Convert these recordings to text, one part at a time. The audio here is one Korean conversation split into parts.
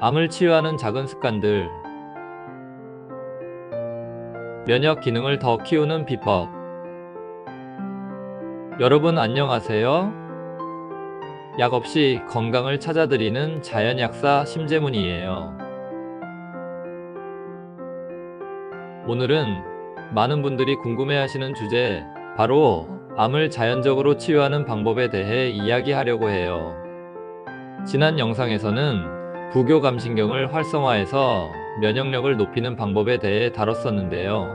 암을 치유하는 작은 습관들, 면역 기능을 더 키우는 비법. 여러분 안녕하세요. 약 없이 건강을 찾아드리는 자연약사 심재문이에요. 오늘은 많은 분들이 궁금해하시는 주제, 바로 암을 자연적으로 치유하는 방법에 대해 이야기하려고 해요. 지난 영상에서는 부교감신경을 활성화해서 면역력을 높이는 방법에 대해 다뤘었는데요.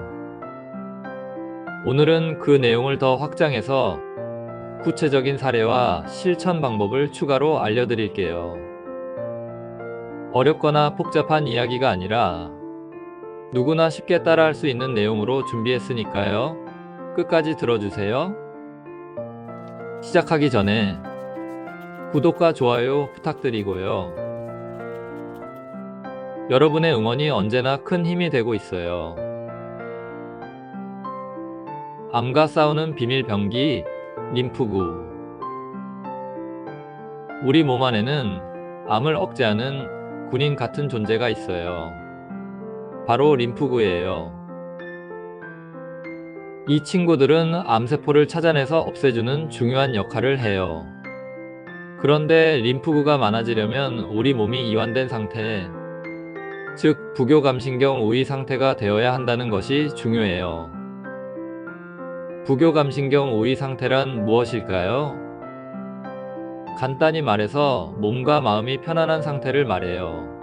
오늘은 그 내용을 더 확장해서 구체적인 사례와 실천 방법을 추가로 알려드릴게요. 어렵거나 복잡한 이야기가 아니라 누구나 쉽게 따라할 수 있는 내용으로 준비했으니까요. 끝까지 들어주세요. 시작하기 전에 구독과 좋아요 부탁드리고요. 여러분의 응원이 언제나 큰 힘이 되고 있어요. 암과 싸우는 비밀 병기, 림프구. 우리 몸 안에는 암을 억제하는 군인 같은 존재가 있어요. 바로 림프구예요. 이 친구들은 암세포를 찾아내서 없애주는 중요한 역할을 해요. 그런데 림프구가 많아지려면 우리 몸이 이완된 상태, 즉 부교감신경 우위 상태가 되어야 한다는 것이 중요해요. 부교감신경 우위 상태란 무엇일까요? 간단히 말해서 몸과 마음이 편안한 상태를 말해요.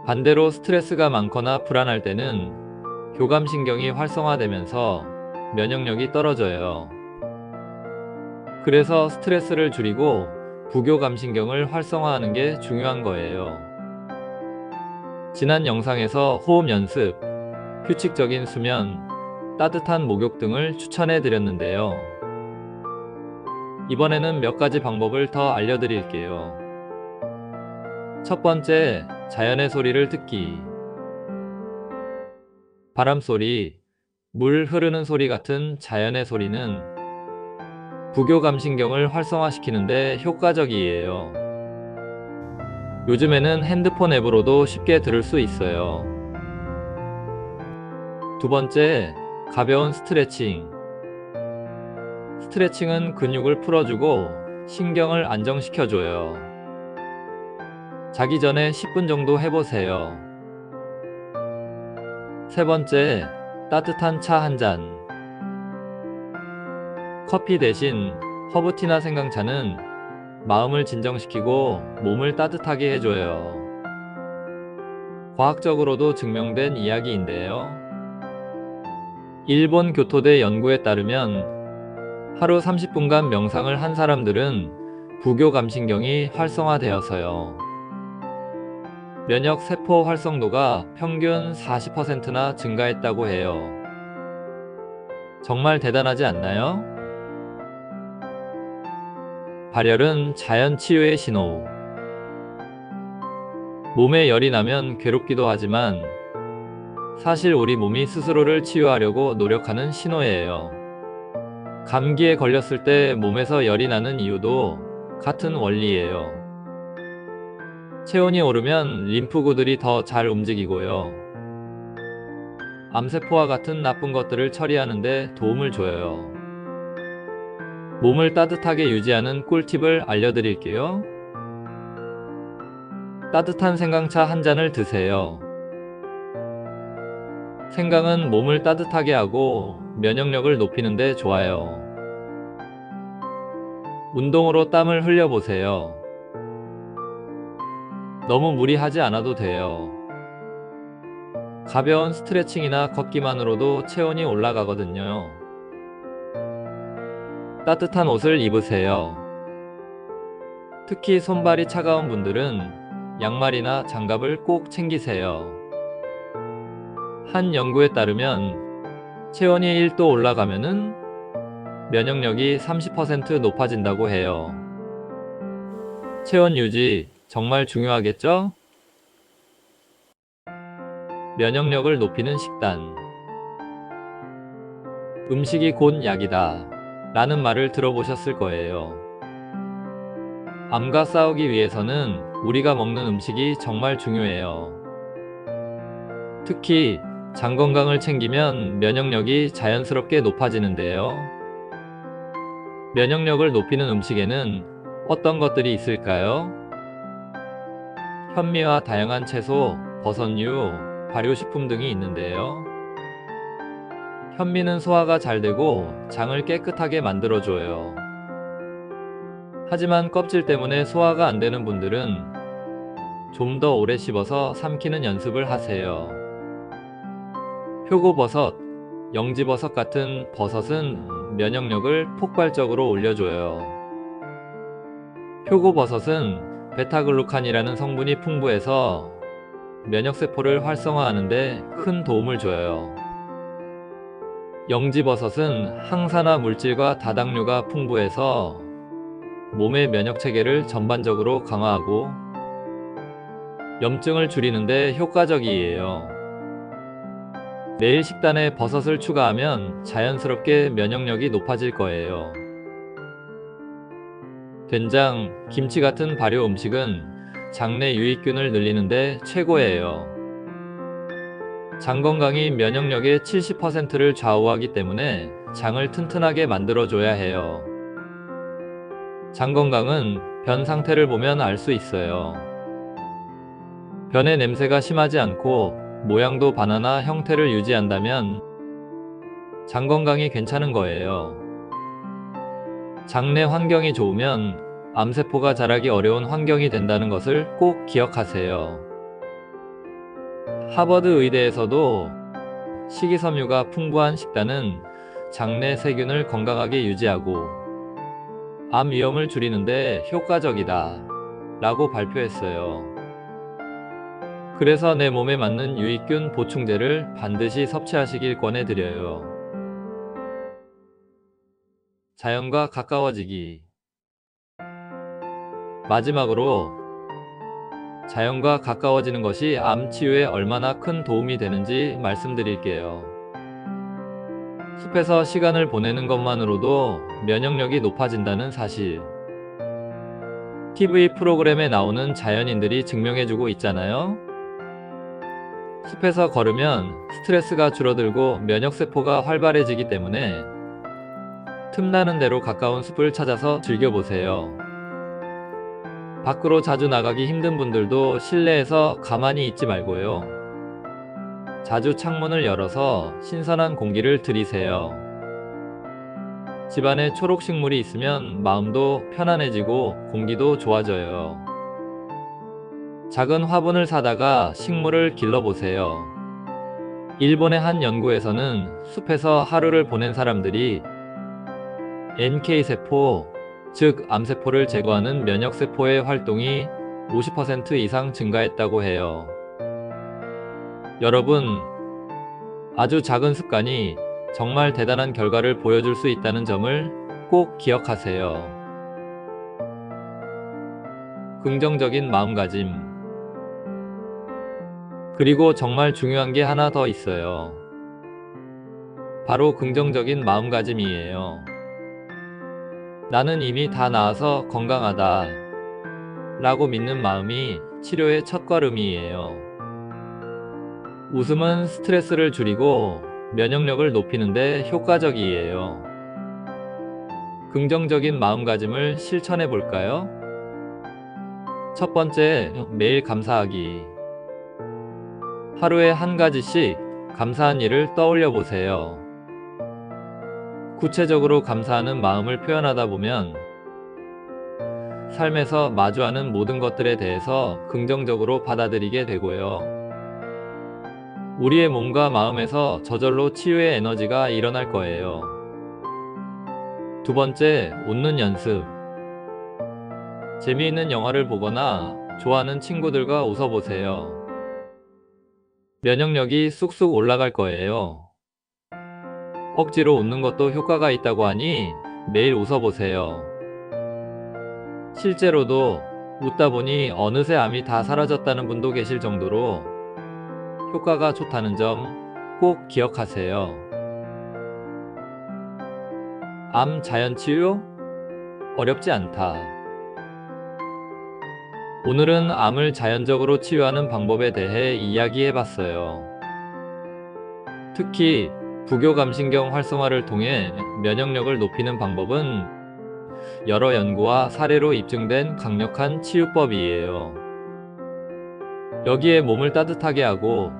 반대로 스트레스가 많거나 불안할 때는 교감신경이 활성화되면서 면역력이 떨어져요. 그래서 스트레스를 줄이고 부교감신경을 활성화하는 게 중요한 거예요. 지난 영상에서 호흡 연습, 규칙적인 수면, 따뜻한 목욕 등을 추천해 드렸는데요. 이번에는 몇 가지 방법을 더 알려드릴게요. 첫 번째, 자연의 소리를 듣기. 바람소리, 물 흐르는 소리 같은 자연의 소리는 부교감신경을 활성화시키는데 효과적이에요. 요즘에는 핸드폰 앱으로도 쉽게 들을 수 있어요. 두 번째, 가벼운 스트레칭. 스트레칭은 근육을 풀어주고 신경을 안정시켜줘요. 자기 전에 10분 정도 해보세요. 세 번째, 따뜻한 차 한 잔. 커피 대신 허브티나 생강차는 마음을 진정시키고 몸을 따뜻하게 해줘요. 과학적으로도 증명된 이야기인데요. 일본 교토대 연구에 따르면 하루 30분간 명상을 한 사람들은 부교감신경이 활성화되어서요. 면역 세포 활성도가 평균 40%나 증가했다고 해요. 정말 대단하지 않나요? 발열은 자연 치유의 신호. 몸에 열이 나면 괴롭기도 하지만 사실 우리 몸이 스스로를 치유하려고 노력하는 신호예요. 감기에 걸렸을 때 몸에서 열이 나는 이유도 같은 원리예요. 체온이 오르면 림프구들이 더 잘 움직이고요. 암세포와 같은 나쁜 것들을 처리하는 데 도움을 줘요. 몸을 따뜻하게 유지하는 꿀팁을 알려드릴게요. 따뜻한 생강차 한 잔을 드세요. 생강은 몸을 따뜻하게 하고 면역력을 높이는 데 좋아요. 운동으로 땀을 흘려보세요. 너무 무리하지 않아도 돼요. 가벼운 스트레칭이나 걷기만으로도 체온이 올라가거든요. 따뜻한 옷을 입으세요. 특히 손발이 차가운 분들은 양말이나 장갑을 꼭 챙기세요. 한 연구에 따르면 체온이 1도 올라가면은 면역력이 30% 높아진다고 해요. 체온 유지 정말 중요하겠죠? 면역력을 높이는 식단. 음식이 곧 약이다 라는 말을 들어보셨을 거예요. 암과 싸우기 위해서는 우리가 먹는 음식이 정말 중요해요. 특히 장 건강을 챙기면 면역력이 자연스럽게 높아지는데요. 면역력을 높이는 음식에는 어떤 것들이 있을까요? 현미와 다양한 채소, 버섯류, 발효식품 등이 있는데요. 현미는 소화가 잘 되고 장을 깨끗하게 만들어줘요. 하지만 껍질 때문에 소화가 안 되는 분들은 좀 더 오래 씹어서 삼키는 연습을 하세요. 표고버섯, 영지버섯 같은 버섯은 면역력을 폭발적으로 올려줘요. 표고버섯은 베타글루칸이라는 성분이 풍부해서 면역세포를 활성화하는데 큰 도움을 줘요. 영지버섯은 항산화 물질과 다당류가 풍부해서 몸의 면역체계를 전반적으로 강화하고 염증을 줄이는데 효과적이에요. 매일 식단에 버섯을 추가하면 자연스럽게 면역력이 높아질 거예요. 된장, 김치 같은 발효 음식은 장내 유익균을 늘리는데 최고예요. 장 건강이 면역력의 70%를 좌우하기 때문에 장을 튼튼하게 만들어줘야 해요. 장 건강은 변 상태를 보면 알 수 있어요. 변의 냄새가 심하지 않고 모양도 바나나 형태를 유지한다면 장 건강이 괜찮은 거예요. 장내 환경이 좋으면 암세포가 자라기 어려운 환경이 된다는 것을 꼭 기억하세요. 하버드 의대에서도 식이섬유가 풍부한 식단은 장내 세균을 건강하게 유지하고 암 위험을 줄이는데 효과적이다 라고 발표했어요. 그래서 내 몸에 맞는 유익균 보충제를 반드시 섭취하시길 권해드려요. 자연과 가까워지기. 마지막으로 자연과 가까워지는 것이 암 치유에 얼마나 큰 도움이 되는지 말씀드릴게요. 숲에서 시간을 보내는 것만으로도 면역력이 높아진다는 사실. TV 프로그램에 나오는 자연인들이 증명해주고 있잖아요. 숲에서 걸으면 스트레스가 줄어들고 면역세포가 활발해지기 때문에 틈나는 대로 가까운 숲을 찾아서 즐겨보세요. 밖으로 자주 나가기 힘든 분들도 실내에서 가만히 있지 말고요. 자주 창문을 열어서 신선한 공기를 들이세요. 집안에 초록식물이 있으면 마음도 편안해지고 공기도 좋아져요. 작은 화분을 사다가 식물을 길러보세요. 일본의 한 연구에서는 숲에서 하루를 보낸 사람들이 NK세포, 즉 암세포를 제거하는 면역세포의 활동이 50% 이상 증가했다고 해요. 여러분, 아주 작은 습관이 정말 대단한 결과를 보여줄 수 있다는 점을 꼭 기억하세요. 긍정적인 마음가짐. 그리고 정말 중요한 게 하나 더 있어요. 바로 긍정적인 마음가짐이에요. 나는 이미 다 나아서 건강하다 라고 믿는 마음이 치료의 첫걸음이에요. 웃음은 스트레스를 줄이고 면역력을 높이는데 효과적이에요. 긍정적인 마음가짐을 실천해 볼까요? 첫 번째, 매일 감사하기. 하루에 한 가지씩 감사한 일을 떠올려 보세요. 구체적으로 감사하는 마음을 표현하다 보면 삶에서 마주하는 모든 것들에 대해서 긍정적으로 받아들이게 되고요. 우리의 몸과 마음에서 저절로 치유의 에너지가 일어날 거예요. 두 번째, 웃는 연습. 재미있는 영화를 보거나 좋아하는 친구들과 웃어보세요. 면역력이 쑥쑥 올라갈 거예요. 억지로 웃는 것도 효과가 있다고 하니 매일 웃어보세요. 실제로도 웃다 보니 어느새 암이 다 사라졌다는 분도 계실 정도로 효과가 좋다는 점 꼭 기억하세요. 암 자연 치유? 어렵지 않다. 오늘은 암을 자연적으로 치유하는 방법에 대해 이야기해봤어요. 특히 부교감신경 활성화를 통해 면역력을 높이는 방법은 여러 연구와 사례로 입증된 강력한 치유법이에요. 여기에 몸을 따뜻하게 하고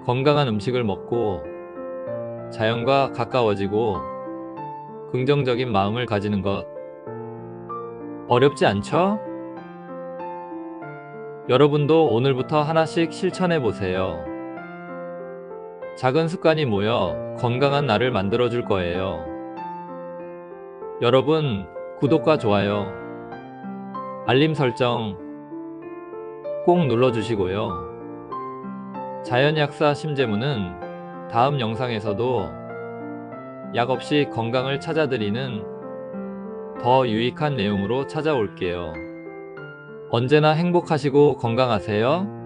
건강한 음식을 먹고 자연과 가까워지고 긍정적인 마음을 가지는 것 어렵지 않죠? 여러분도 오늘부터 하나씩 실천해 보세요. 작은 습관이 모여 건강한 나를 만들어 줄 거예요. 여러분, 구독과 좋아요, 알림 설정 꼭 눌러주시고요. 자연약사 심재무는 다음 영상에서도 약 없이 건강을 찾아드리는 더 유익한 내용으로 찾아올게요. 언제나 행복하시고 건강하세요.